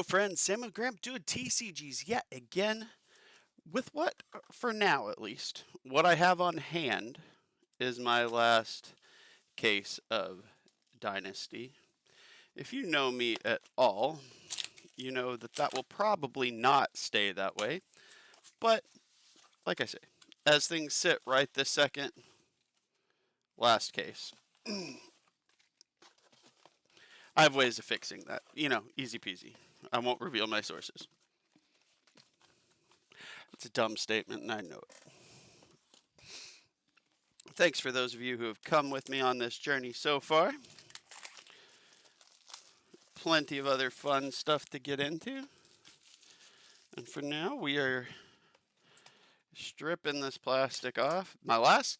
Hello, friends. Sam and Graham doing TCGs yet again with what, for now at least, what I have on hand is my last case of Dynasty. If you know me at all, you know that that will probably not stay that way. But, like I say, as things sit right this second, last case. I have ways of fixing that. Easy peasy. I won't reveal my sources. It's a dumb statement, and I know it. Thanks for those of you who have come with me on this journey so far. Plenty of other fun stuff to get into. And for now, we are stripping this plastic off. My last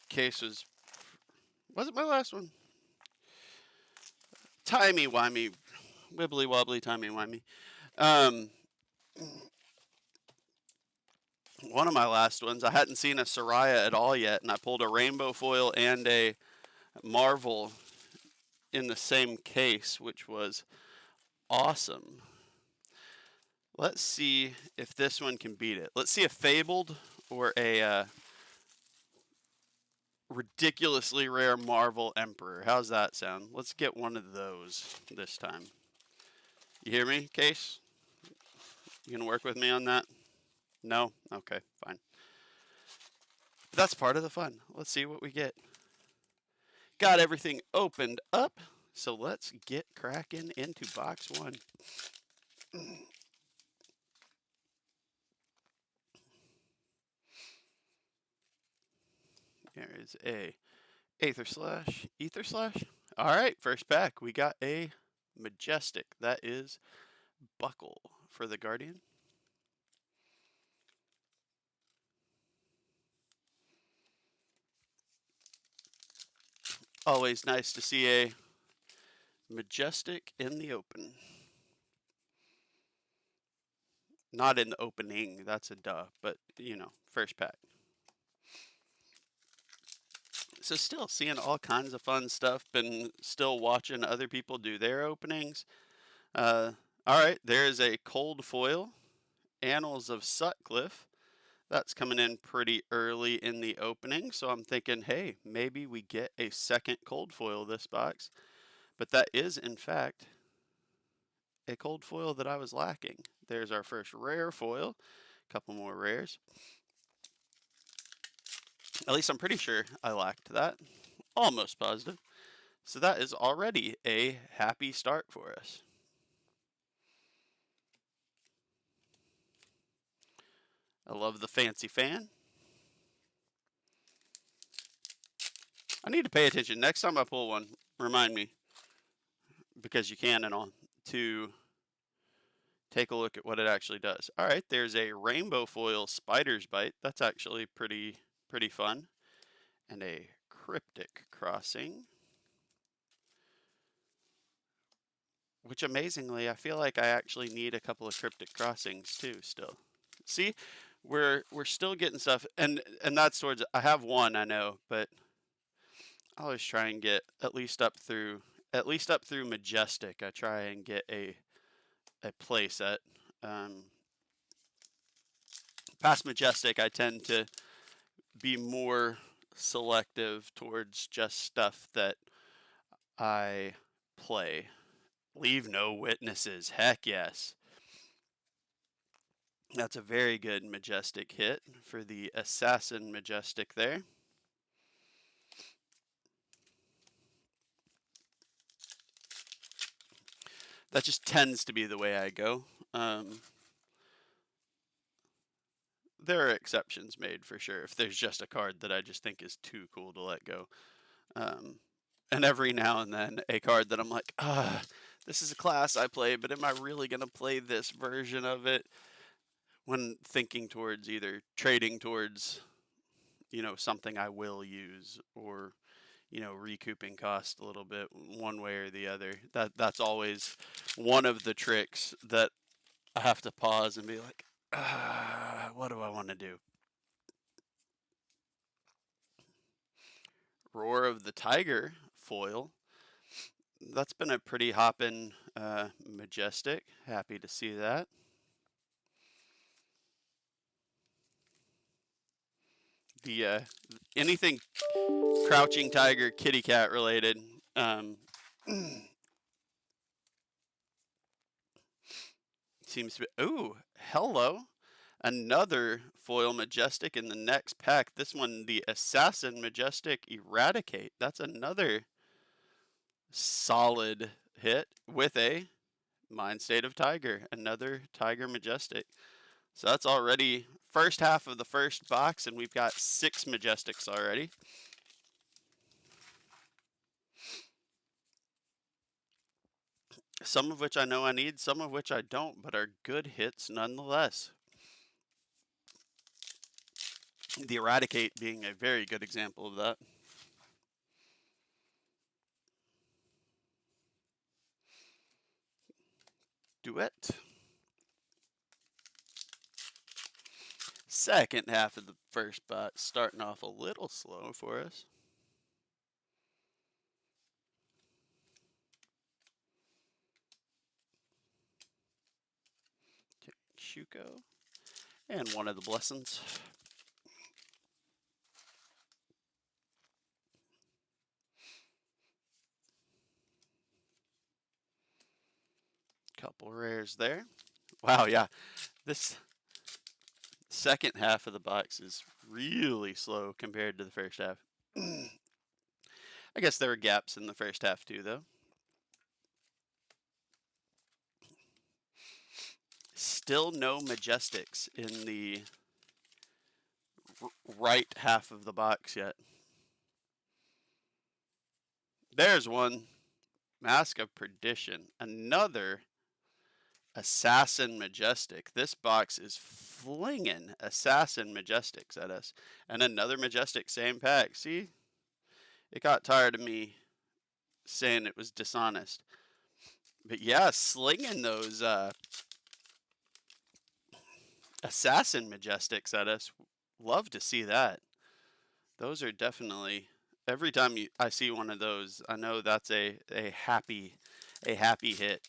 case was it my last one? Timey-wimey, wibbly-wobbly, timey-wimey. One of my last ones, I hadn't seen a Soraya at all yet, and I pulled a rainbow foil and a Marvel in the same case, which was awesome. Let's see if this one can beat it. Let's see a Fabled or a ridiculously rare Marvel Emperor. How's that sound? Let's get one of those this time. You hear me, Case? You gonna work with me on that? No? Okay, fine. But that's part of the fun. Let's see what we get. Got everything opened up, so let's get cracking into box one. There is a Ether Slash. All right, first pack. We got a Majestic. That is Buckle for the Guardian. Always nice to see a Majestic in the open. Not in the opening, that's a duh, but first pack. So still seeing all kinds of fun stuff. Been still watching other people do their openings. All right, there's a cold foil, Annals of Sutcliffe. That's coming in pretty early in the opening, so I'm thinking, hey, maybe we get a second cold foil this box. But that is, in fact, a cold foil that I was lacking. There's our first rare foil. A couple more rares. At least I'm pretty sure I lacked that. Almost positive. So that is already a happy start for us. I love the fancy fan. I need to pay attention. Next time I pull one, remind me, because you can and all, to take a look at what it actually does. All right, there's a rainbow foil Spider's Bite. That's actually pretty fun. And a Cryptic Crossing. Which amazingly, I feel like I actually need a couple of Cryptic Crossings too still. See? We're still getting stuff, and that's towards, I have one, I know, but I always try and get at least up through Majestic. I try and get a play set. Past Majestic, I tend to be more selective towards just stuff that I play. Leave no witnesses. Heck yes. That's a very good Majestic hit for the Assassin Majestic there. That just tends to be the way I go. There are exceptions made for sure if there's just a card that I just think is too cool to let go. And every now and then a card that I'm like, this is a class I play, but am I really going to play this version of it? When thinking towards either trading towards, something I will use, or, recouping cost a little bit one way or the other. That's always one of the tricks that I have to pause and be like, what do I want to do? Roar of the Tiger foil. That's been a pretty hoppin' Majestic. Happy to see that. The anything Crouching Tiger, kitty cat related. Seems to be. Ooh, hello. Another foil Majestic in the next pack. This one, the Assassin Majestic Eradicate. That's another solid hit with a Mind State of Tiger. Another Tiger Majestic. So that's already first half of the first box, and we've got 6 Majestics already. Some of which I know I need, some of which I don't, but are good hits nonetheless. The Eradicate being a very good example of that. Duet. Second half of the first box starting off a little slow for us. Shuko. And one of the blessings. Couple rares there. Wow, yeah. This second half of the box is really slow compared to the first half. I guess there were gaps in the first half too, though. Still no Majestics in the right half of the box yet. There's one. Mask of Perdition. Another Assassin Majestic. This box is flinging Assassin Majestics at us. And another Majestic, same pack. See? It got tired of me saying it was dishonest. But yeah, slinging those Assassin Majestics at us. Love to see that. Those are definitely, every time I see one of those, I know that's a happy hit.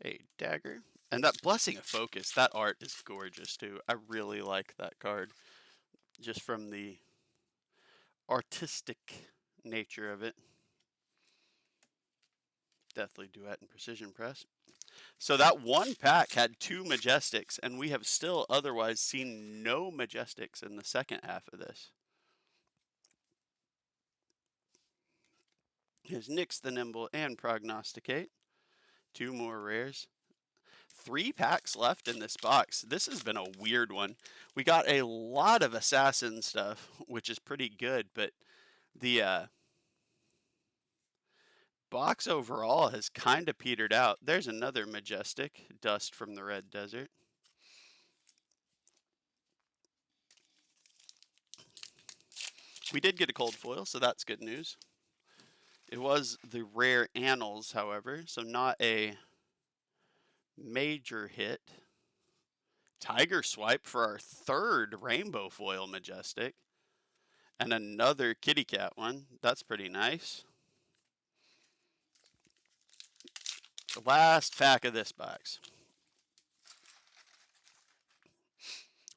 A dagger. And that Blessing of Focus, that art is gorgeous too. I really like that card. Just from the artistic nature of it. Deathly Duet and Precision Press. So that one pack had 2 Majestics, and we have still otherwise seen no Majestics in the second half of this. Here's Nyx the Nimble and Prognosticate. 2 more rares. 3 packs left in this box. This has been a weird one. We got a lot of Assassin stuff, which is pretty good, but the box overall has kind of petered out. There's another Majestic, Dust from the Red Desert. We did get a cold foil, so that's good news. It was the rare Annals, however, so not a major hit. Tiger Swipe for our 3rd Rainbow Foil Majestic. And another Kitty Cat one. That's pretty nice. The last pack of this box.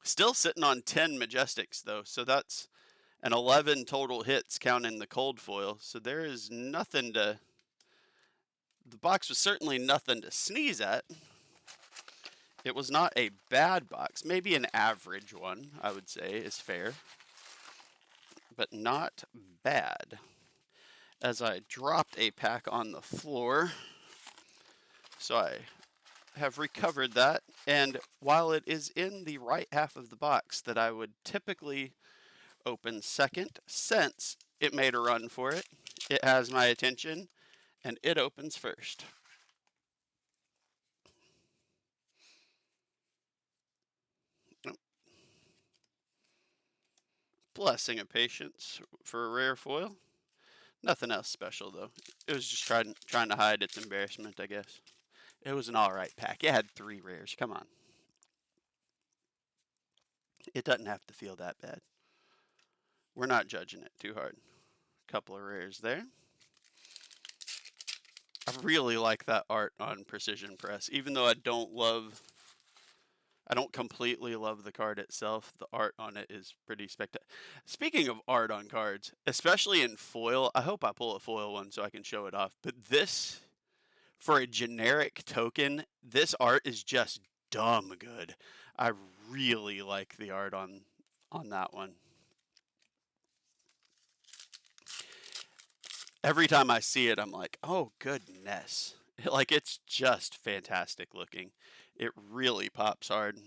Still sitting on 10 Majestics, though, so that's an 11 total hits counting the cold foil. So there is nothing to... The box was certainly nothing to sneeze at. It was not a bad box. Maybe an average one, I would say, is fair. But not bad. As I dropped a pack on the floor. So I have recovered that. And while it is in the right half of the box that I would typically open second, since it made a run for it, it has my attention, and it opens first. Blessing of Patience for a rare foil. Nothing else special, though. It was just trying to hide its embarrassment, I guess. It was an alright pack. It had 3 rares. Come on. It doesn't have to feel that bad. We're not judging it too hard. Couple of rares there. I really like that art on Precision Press. Even though I don't completely love the card itself, the art on it is pretty spectacular. Speaking of art on cards, especially in foil, I hope I pull a foil one so I can show it off. But this, for a generic token, this art is just dumb good. I really like the art on that one. Every time I see it, I'm like, oh goodness. Like, it's just fantastic looking. It really pops hard.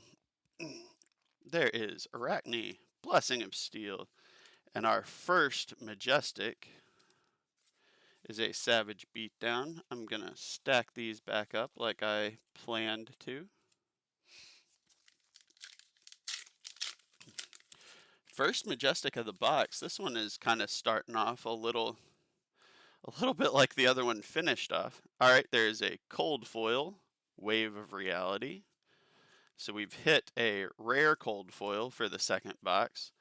There is Arachne, Blessing of Steel. And our first Majestic is a Savage Beatdown. I'm going to stack these back up like I planned to. First Majestic of the box. This one is kind of starting off a little bit like the other one finished off. All right, there's a cold foil, Wave of Reality. So we've hit a rare cold foil for the second box.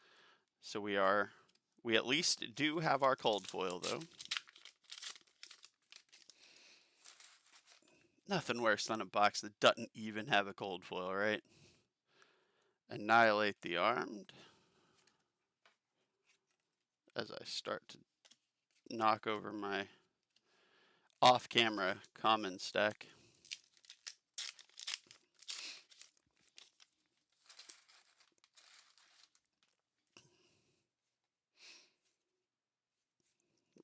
So we at least do have our cold foil though. Nothing worse than a box that doesn't even have a cold foil, right? Annihilate the Armed. As I start to knock over my off-camera common stack.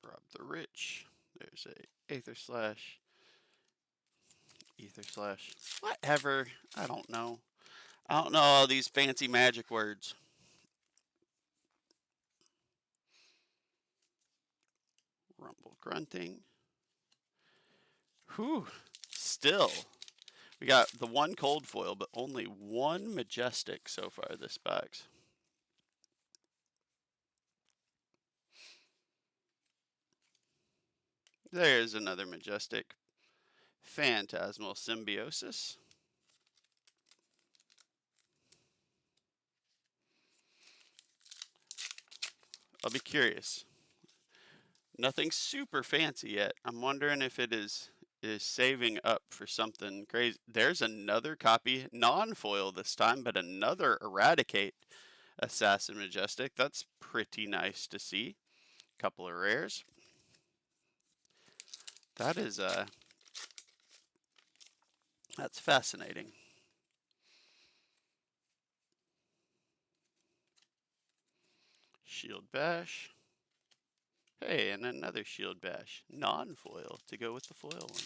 Rob the Rich. There's a Aether Slash. Ether Slash. Whatever. I don't know. I don't know all these fancy magic words. Rumble Grunting. Whew. Still. We got the one cold foil, but only one Majestic so far this box. There's another Majestic. Phantasmal Symbiosis. I'll be curious. Nothing super fancy yet. I'm wondering if it is saving up for something crazy. There's another copy, non-foil this time, but another Eradicate Assassin Majestic. That's pretty nice to see. Couple of rares. That is that's fascinating. Shield Bash. Hey, and another Shield Bash. Non-foil to go with the foil one.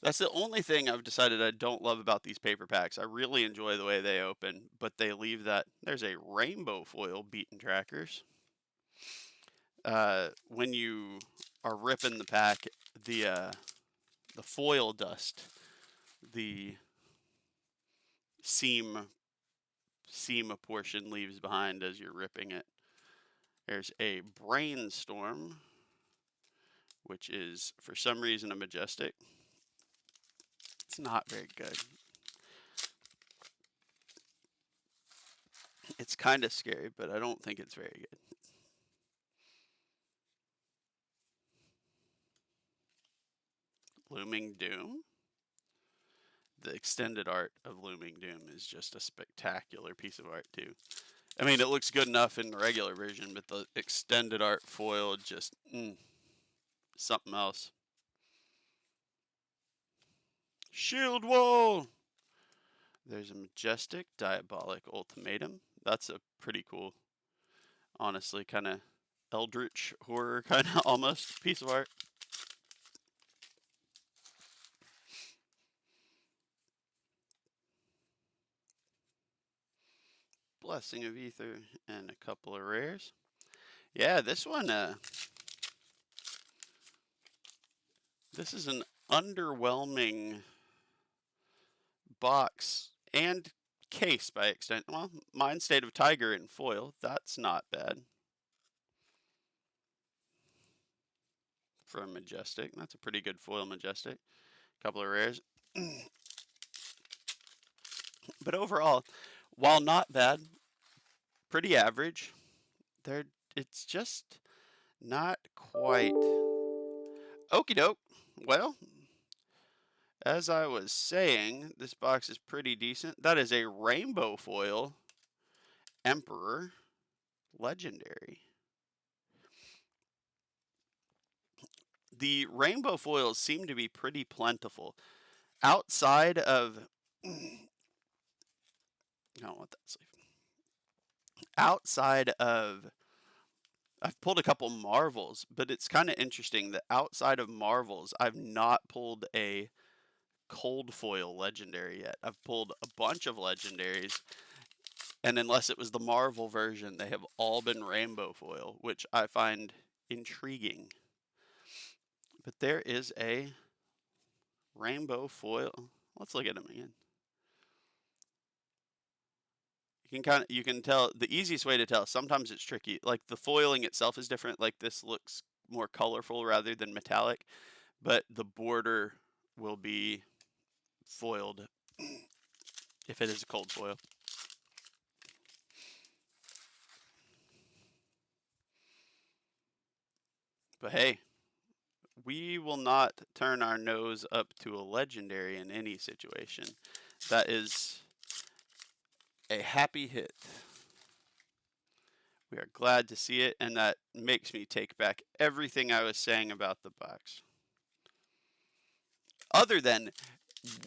That's the only thing I've decided I don't love about these paper packs. I really enjoy the way they open, but they leave that. There's a rainbow foil Beaten Trackers. When you are ripping the pack, the foil dust, the seam portion leaves behind as you're ripping it. There's a Brainstorm, which is for some reason a Majestic. It's not very good. It's kind of scary, but I don't think it's very good. Looming Doom. The extended art of Looming Doom is just a spectacular piece of art too. I mean, it looks good enough in the regular version, but the extended art foil just something else. Shield Wall. There's a Majestic Diabolic Ultimatum. That's a pretty cool, honestly, kind of eldritch horror kind of almost piece of art. Blessing of Ether and a couple of rares. Yeah, this one, this is an underwhelming box and case by extent. Well, Mind State of Tiger in foil, that's not bad. for a Majestic. That's a pretty good foil Majestic. Couple of rares. But overall, while not bad, pretty average. They're, it's just not quite. Okie doke. Well, as I was saying, this box is pretty decent. That is a rainbow foil Emperor Legendary. The rainbow foils seem to be pretty plentiful. Outside of... I don't want that sleeve. Outside of... I've pulled a couple Marvels, but it's kind of interesting that outside of Marvels, I've not pulled a cold foil legendary yet. I've pulled a bunch of legendaries, and unless it was the Marvel version, they have all been rainbow foil, which I find intriguing. But there is a rainbow foil. Let's look at them again. You can tell, the easiest way to tell, sometimes it's tricky. Like the foiling itself is different. Like this looks more colorful rather than metallic, but the border will be foiled if it is a cold foil. But hey, we will not turn our nose up to a legendary in any situation. That is a happy hit. We are glad to see it, and that makes me take back everything I was saying about the box. Other than,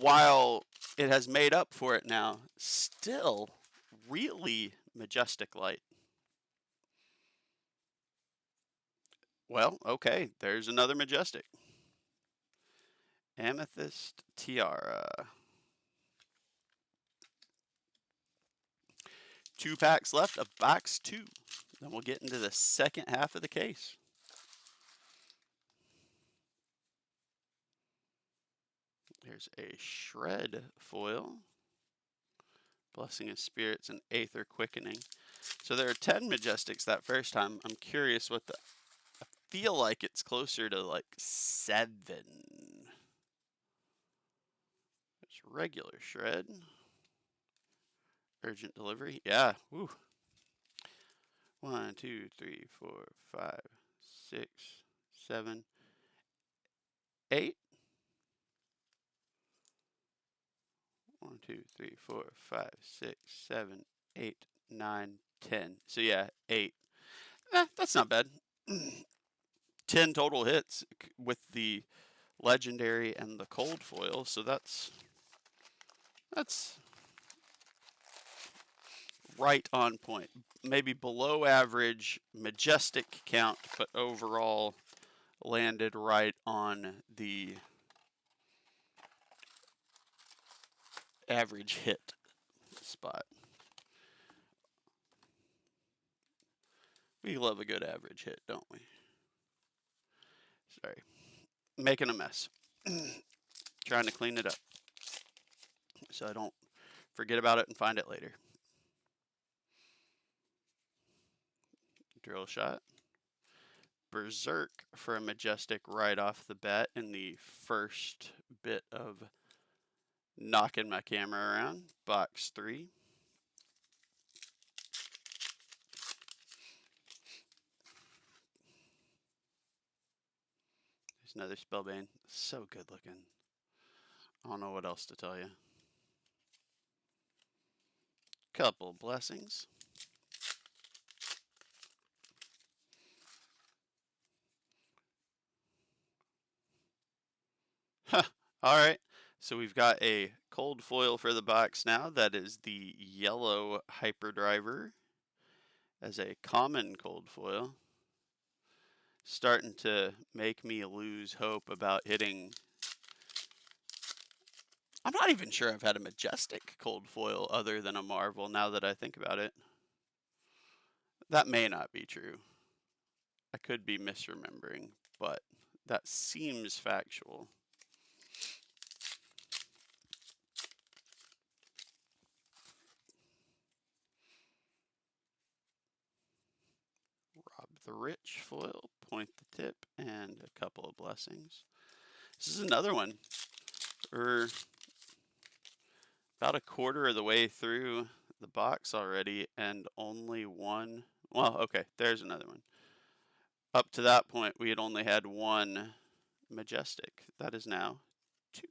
while it has made up for it now, still really majestic light. Well, okay, there's another majestic. Amethyst Tiara. 2 packs left of box 2. Then we'll get into the second half of the case. There's a Shred foil. Blessing of Spirits and Aether Quickening. So there are 10 Majestics that first time. I'm curious what the... I feel like it's closer to like 7. There's regular Shred. Urgent Delivery. Yeah. Woo. 1, 2, 3, 4, 5, 6, 7, 8. 1, 2, 3, 4, 5, 6, 7, 8, 9, 10. So yeah, 8. That's not bad. 10 total hits with the legendary and the cold foil. So that's right on point. Maybe below average majestic count, but overall landed right on the average hit spot. We love a good average hit, don't we? Sorry. Making a mess. Trying to clean it up so I don't forget about it and find it later. Drill shot. Berserk for a majestic right off the bat in the first bit of knocking my camera around. Box 3. There's another Spellbane. So good looking. I don't know what else to tell you. Couple blessings. Alright, so we've got a cold foil for the box now. That is the yellow Hyperdriver as a common cold foil. Starting to make me lose hope about hitting... I'm not even sure I've had a majestic cold foil other than a Marvel now that I think about it. That may not be true. I could be misremembering, but that seems factual. Rob the Rich foil, point the tip, and a couple of blessings. This is another one. We're about a quarter of the way through the box already, and only one. Well, okay, there's another one. Up to that point, we had only had one majestic. That is now 2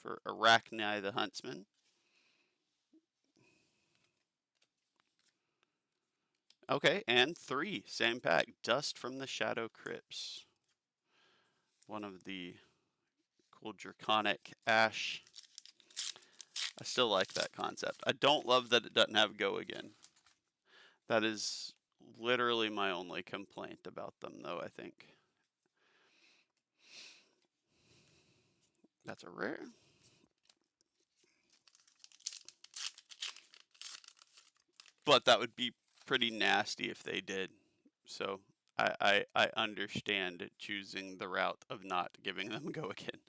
for Arachni the Huntsman. Okay, and 3, same pack, Dust from the Shadow Crypts. One of the cool draconic ash. I still like that concept. I don't love that it doesn't have Go Again. That is literally my only complaint about them, though, I think. That's a rare. But that would be pretty nasty if they did. So I understand choosing the route of not giving them Go Again.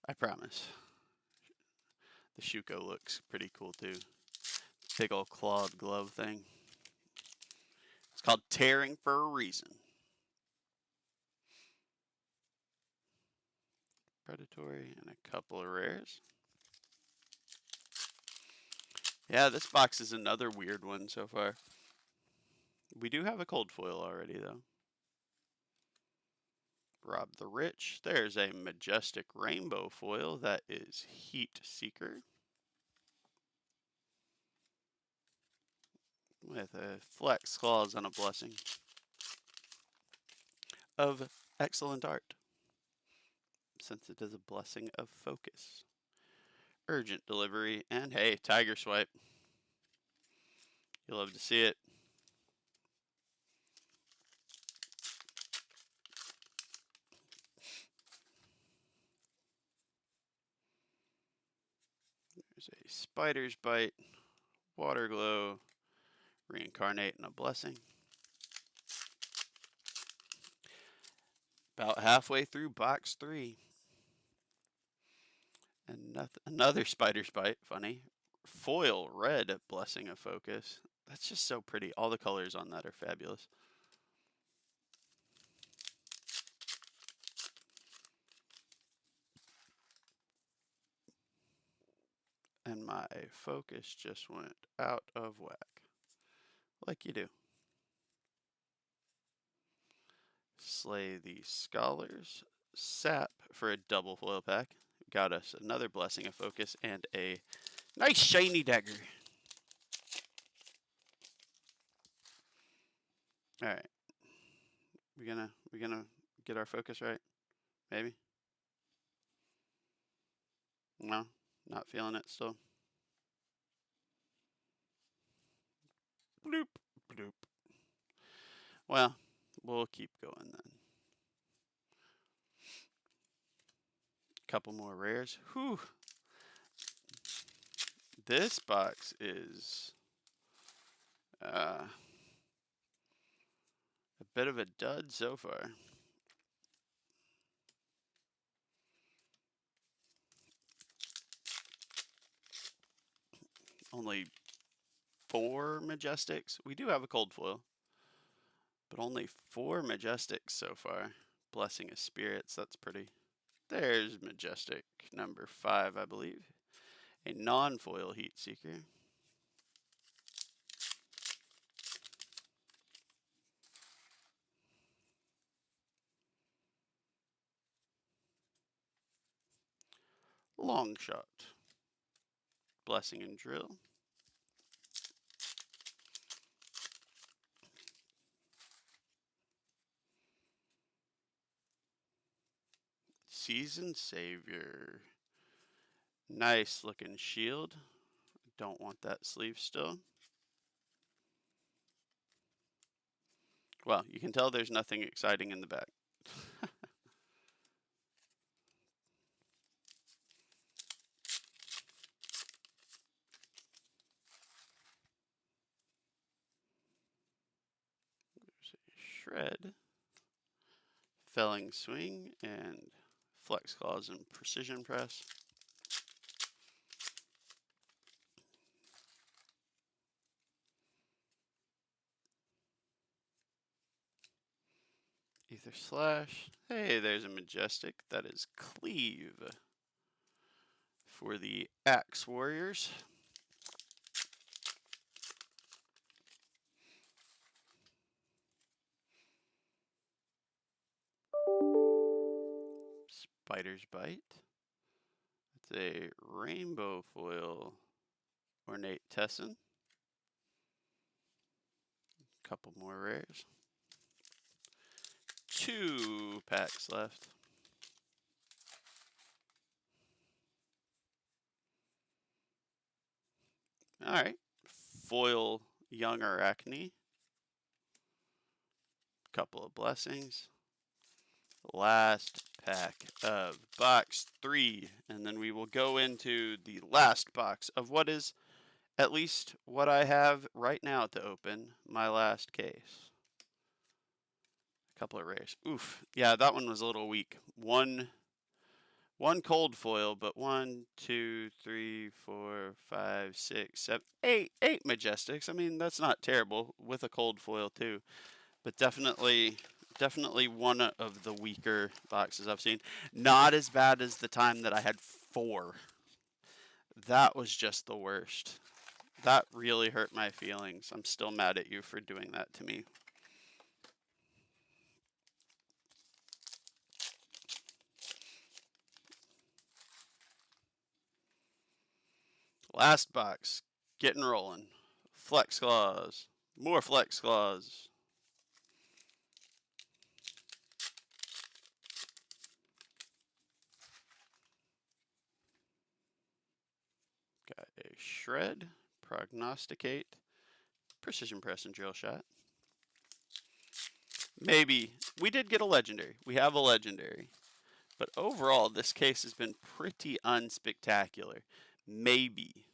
I promise. The Shuko looks pretty cool too. Big old clawed glove thing. It's called Tearing for a reason. Predatory and a couple of rares. Yeah, this box is another weird one so far. We do have a cold foil already, though. Rob the Rich. There's a majestic rainbow foil. That is Heat Seeker. With a flex clause and a blessing. Of excellent art. Since it is a blessing of focus. Urgent delivery. And hey, Tiger Swipe. You'll love to see it. There's a Spider's Bite, Water Glow, Reincarnate, and a Blessing. About halfway through box 3. And another Spider's Bite, funny. Foil Red, Blessing of Focus. That's just so pretty. All the colors on that are fabulous. And my focus just went out of whack. Like you do. Slay the Scholars. Sap for a double foil pack. Got us another Blessing of Focus and a nice shiny dagger. Alright. We gonna get our focus right? Maybe? No? Not feeling it still? Bloop, bloop. Well, we'll keep going then. Couple more rares. Whew. This box is a bit of a dud so far. Only 4 Majestics. We do have a cold foil, but only 4 Majestics so far. Blessing of Spirits, that's pretty. There's Majestic number 5, I believe. A non-foil Heat Seeker. Long Shot. Blessing and Drill. Season Savior. Nice looking shield. Don't want that sleeve still. Well, you can tell there's nothing exciting in the back. There's a Shred, Felling Swing, and Flex Claws and Precision Press. Ether Slash. Hey, there's a Majestic. That is Cleave for the Axe Warriors. Spider's Bite. It's a rainbow foil Ornate Tessin. Couple more rares. 2 packs left. All right. Foil Young Arachne. Couple of blessings. Last pack of box 3, and then we will go into the last box of what is at least what I have right now to open, my last case. A couple of rares. Oof. Yeah, that one was a little weak. One cold foil, but 1, 2, 3, 4, 5, 6, 7, 8 Majestics. I mean, that's not terrible with a cold foil too, but definitely one of the weaker boxes I've seen. Not as bad as the time that I had 4. That was just the worst. That really hurt my feelings. I'm still mad at you for doing that to me. Last box. Getting rolling. Flex Claws. More Flex Claws. Got a Shred, Prognosticate, Precision Press, and Drill Shot. Maybe. We did get a legendary. We have a legendary. But overall, this case has been pretty unspectacular. Maybe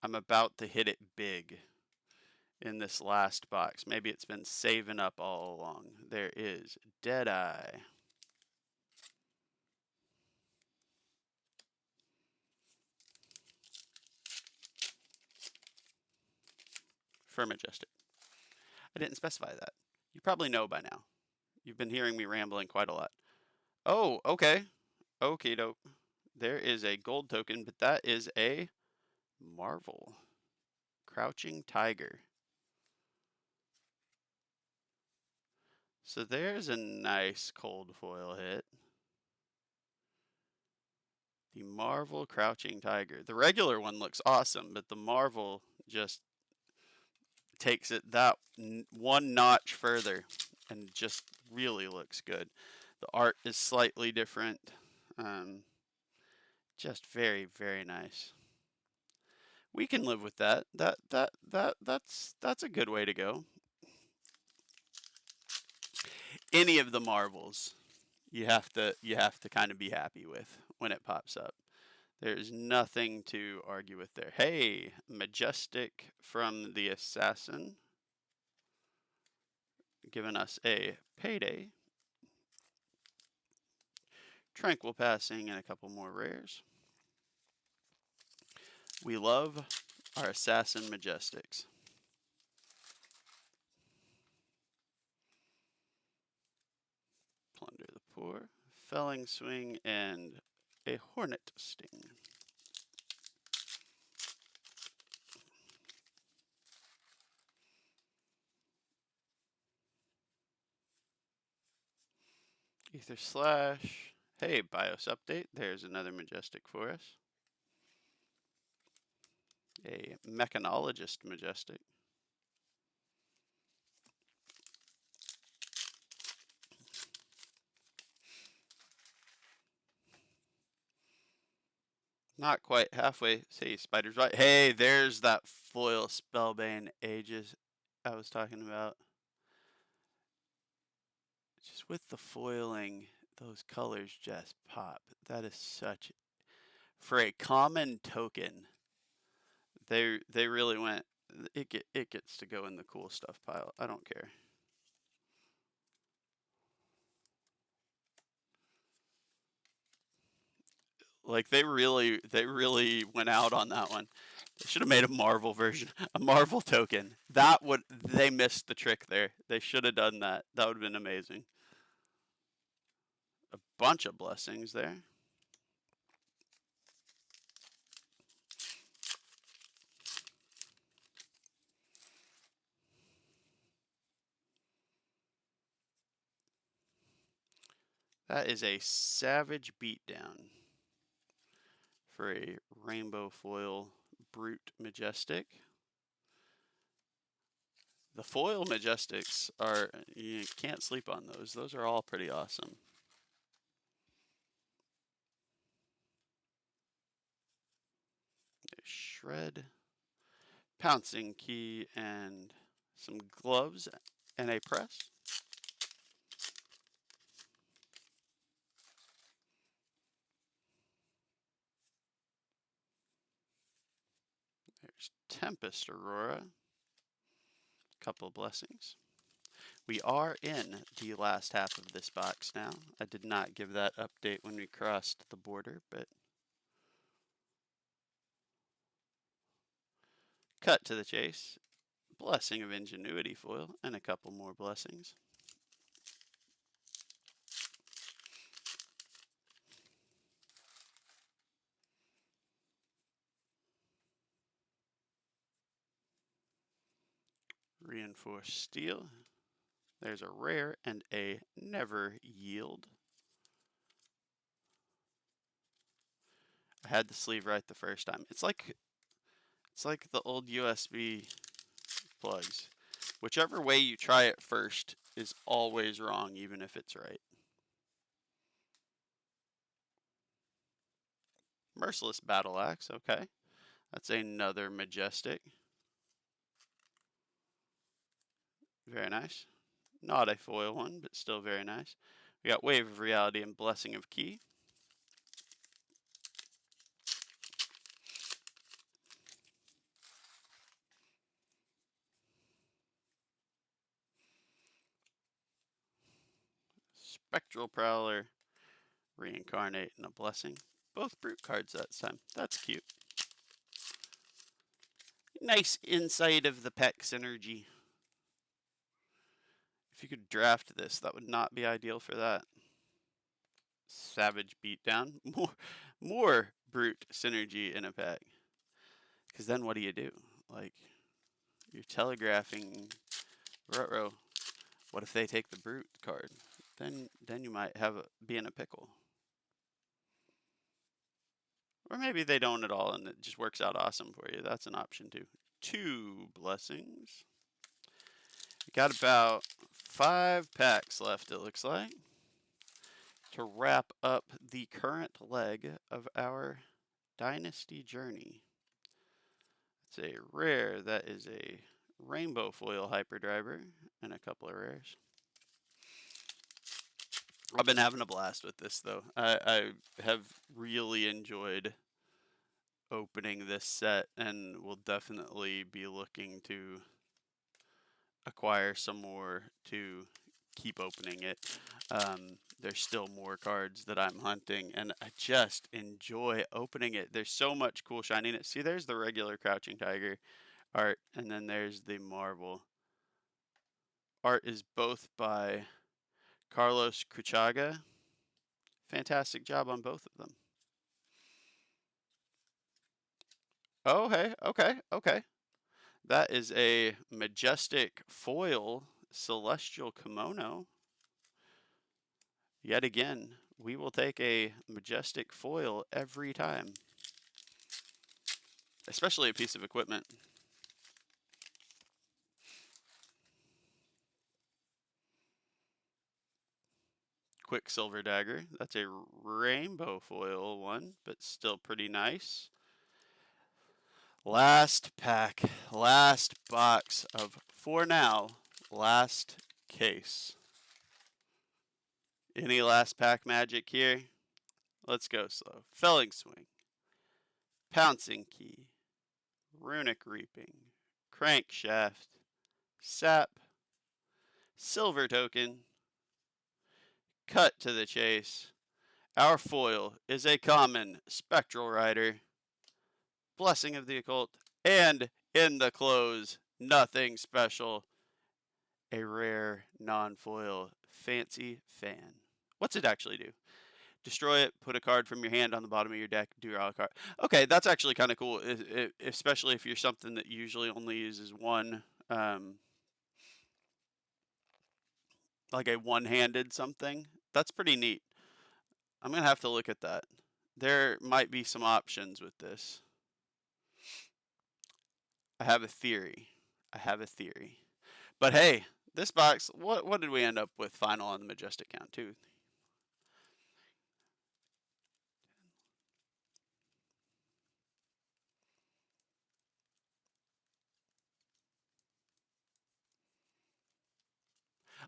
I'm about to hit it big in this last box. Maybe it's been saving up all along. There is Deadeye. For Majestic. I didn't specify that. You probably know by now. You've been hearing me rambling quite a lot. Oh, okay. Okay, dope. There is a gold token, but that is a Marvel. Crouching Tiger. So there's a nice cold foil hit. The Marvel Crouching Tiger. The regular one looks awesome, but the Marvel just takes it that one notch further and just really looks good. The art is slightly different. Just very, very nice. We can live with that. That's a good way to go. Any of the Marvels, you have to kind of be happy with when it pops up. There's nothing to argue with there. Hey, Majestic from the Assassin, giving us a Payday. Tranquil Passing and a couple more rares. We love our Assassin Majestics. Plunder the Poor, Felling Swing, and a Hornet Sting. Ether Slash. Hey, BIOS update. There's another Majestic for us. A Mechanologist Majestic. Not quite halfway. Say Spider's right. Hey, there's that foil Spellbane Aegis I was talking about. Just with the foiling, those colors just pop. That is such, for a common token, they really went. It gets to go in the cool stuff pile. I don't care. Like they really went out on that one. They should have made a Marvel version, a Marvel token. They missed the trick there. They should have done that. That would have been amazing. bunch of blessings there. That is a savage beatdown for a rainbow foil brute majestic. The foil majestics are, you can't sleep on those. Those are all pretty awesome. There's shred, pouncing key, and some gloves and a press. There's Tempest Aurora, couple blessings. We are in the last half of this box now. I did not give that update when we crossed the border, but cut to the chase. Blessing of Ingenuity foil and a couple more blessings. Reinforced steel. There's a rare and a never yield. I had the sleeve right the first time. It's like the old USB plugs. Whichever way you try it first is always wrong, even if it's right. Merciless Battle Axe, okay. That's another majestic. Very nice. Not a foil one, but still very nice. We got Wave of Reality and Blessing of Key. Spectral Prowler, Reincarnate, and a Blessing. Both brute cards that time. That's cute. Nice inside of the pack synergy. If you could draft this, that would not be ideal for that. Savage Beatdown. More brute synergy in a pack. Because then what do you do? Like, you're telegraphing Ruh-roh. What if they take the brute card? Then you might be in a pickle. Or maybe they don't at all and it just works out awesome for you. That's an option too. 2 blessings. Got about 5 packs left, it looks like, to wrap up the current leg of our Dynasty journey. It's a rare. That is a rainbow foil hyperdriver and a couple of rares. I've been having a blast with this, though. I have really enjoyed opening this set and will definitely be looking to acquire some more to keep opening it. There's still more cards that I'm hunting, and I just enjoy opening it. There's so much cool shininess. See, there's the regular Crouching Tiger art, and then there's the Marvel. Art is both by Carlos Cruchaga. Fantastic job on both of them. Oh, hey, okay. That is a majestic foil celestial kimono. Yet again, we will take a majestic foil every time. Especially a piece of equipment. Quicksilver Dagger. That's a rainbow foil one, but still pretty nice. Last pack, last box of, for now, last case. Any last pack magic here? Let's go slow. Felling Swing, Pouncing Key, Runic Reaping, Crankshaft, Sap, Silver Token, Cut to the Chase. Our foil is a common Spectral Rider, Blessing of the Occult, and in the close, nothing special, a rare non-foil Fancy Fan. What's it actually do? destroy it, put a card from your hand on the bottom of your deck, draw a card. Okay, that's actually kind of cool, especially if you're something that usually only uses one, like a one-handed something. That's pretty neat. I'm gonna have to look at that. There might be some options with this. I have a theory. I have a theory. But hey, this box, what did we end up with final on the Majestic count too?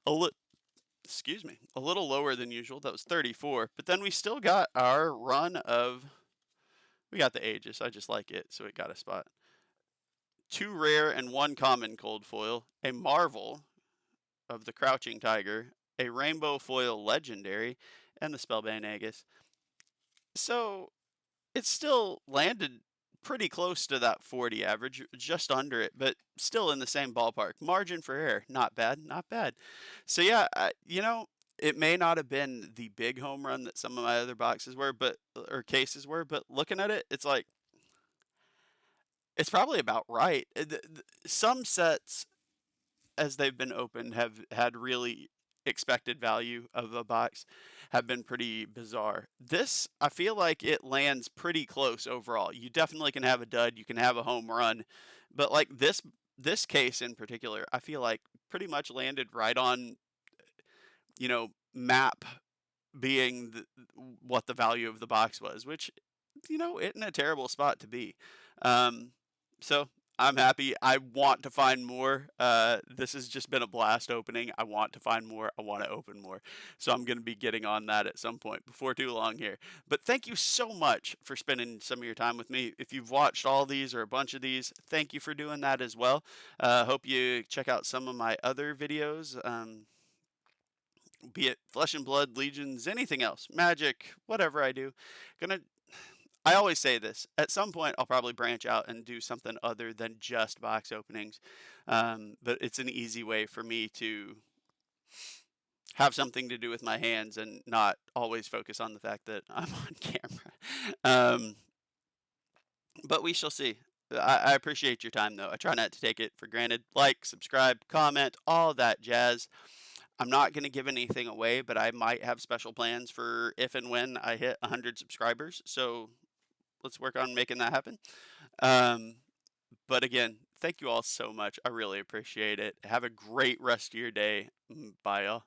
A li- Excuse me, a little lower than usual. That was 34, but then we still got our run of, we got the Aegis. I just like it, so it got a spot. 2 rare and 1 common cold foil, a Marvel of the Crouching Tiger, a Rainbow Foil Legendary, and the Spellbane Aegis. So it still landed pretty close to that 40 average, just under it, but still in the same ballpark. Margin for error, not bad, not bad. So yeah, it may not have been the big home run that some of my other boxes were, but or cases were, but looking at it, it's like it's probably about right. Some sets as they've been opened have had really expected value of a box have been pretty bizarre. This, I feel like it lands pretty close overall. You definitely can have a dud, you can have a home run, but like this case in particular, I feel like pretty much landed right on, map being what the value of the box was, which, isn't a terrible spot to be. Um, so I'm happy. I want to find more. This has just been a blast opening. I want to find more. I want to open more. So I'm going to be getting on that at some point before too long here. But thank you so much for spending some of your time with me. If you've watched all these or a bunch of these, thank you for doing that as well. Hope you check out some of my other videos. Be it Flesh and Blood, Legions, anything else, Magic, whatever I do. Gonna I always say this. At some point, I'll probably branch out and do something other than just box openings. But it's an easy way for me to have something to do with my hands and not always focus on the fact that I'm on camera. Um, but we shall see. I appreciate your time, though. I try not to take it for granted. Like, subscribe, comment, all that jazz. I'm not going to give anything away, but I might have special plans for if and when I hit 100 subscribers. So let's work on making that happen. Um, but again, thank you all so much. I really appreciate it. Have a great rest of your day. Bye, y'all.